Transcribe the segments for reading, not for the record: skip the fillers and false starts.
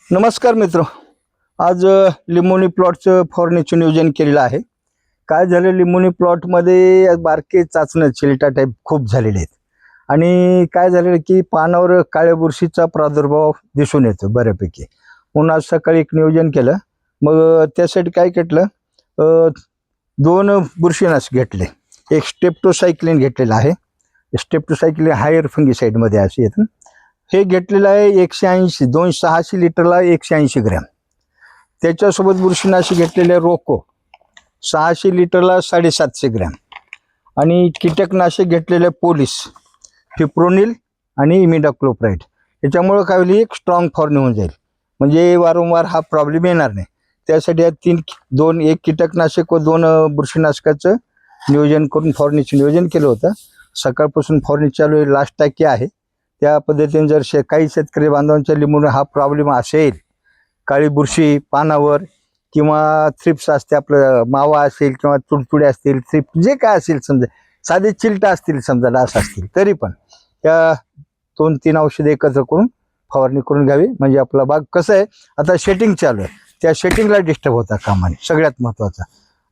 नमस्कार मित्र. आज लिंबोणी प्लॉटचं फवारणीचं नियोजन केलेलं आहे. काय झालं, लिंबोणी प्लॉटमध्ये बारके चाचणं चिलटा टाईप खूप झालेले आहेत आणि काय झालेलं की पानावर काळ्या बुरशीचा प्रादुर्भाव दिसून येतो बऱ्यापैकी. म्हणून आज सकाळी एक नियोजन केलं. मग त्यासाठी काय केलं, 2 बुरशीनाशक घेतले. एक स्टेप्टोसायक्लिन घेतलेलं आहे. स्टेप्टोसायक्लिन हायर फंगिसाईडमध्ये असे येतं. हे घेतलेलं आहे 180 286 लिटरला 180 ग्रॅम. त्याच्यासोबत बुरशीनाशक घेतलेले रोको 600 लिटरला 750 ग्रॅम आणि कीटकनाशक घेतलेले पोलिस फिप्रोनिल आणि इमिडाक्लोप्राइड. त्याच्यामुळं काय होईल, एक स्ट्रॉंग फवारणी होऊन जाईल, म्हणजे वारंवार हा प्रॉब्लेम येणार नाही. त्यासाठी या एक कीटकनाशक व 2 बुरशीनाशकाचं नियोजन करून फवारणीचं नियोजन केलं होतं. सकाळपासून फवारणी चालू आहे, लास्ट टाकी आहे. त्या पद्धतीने जर काही शेतकरी बांधवांच्या लिंबूने हा प्रॉब्लेम असेल, काळी बुरशी पानावर किंवा थ्रिप्स असते, आपलं मावा असेल किंवा तुडतुडे असतील, थ्रिप्स जे काय असेल, समजा साधे चिलटा असतील, समजा डास असतील, तरी पण त्या 2-3 औषधे एकत्र करून फवारणी करून घ्यावी. म्हणजे आपला बाग कसं आहे, आता शेटिंग चालू आहे, त्या शेटिंगला डिस्टर्ब होता कामा नये, सगळ्यात महत्त्वाचं.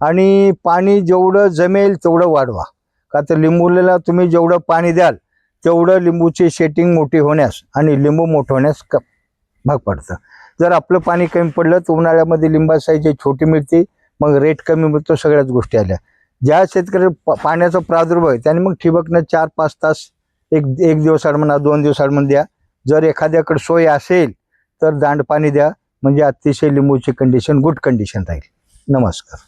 आणि पाणी जेवढं जमेल तेवढं वाढवा, का तर लिंबूला तुम्ही जेवढं पाणी द्याल तेवढं लिंबूची शेटिंग मोठी होण्यास आणि लिंबू मोठं होण्यास भाग पडतं. जर आपलं पाणी कमी पडलं तर उन्हाळ्यामध्ये लिंबासाईची छोटी मिळते, मग रेट कमी मिळतो, सगळ्याच गोष्टी आल्या. ज्या शेतकरी पाण्याचा प्रादुर्भाव आहे त्याने मग ठिबकनं 4-5 तास एक दिवस आड म्हणा, 2 दिवस आड म्हणून द्या. जर एखाद्याकडे सोय असेल तर दांड पाणी द्या, म्हणजे अतिशय लिंबूची कंडिशन गुड कंडिशन राहील. नमस्कार.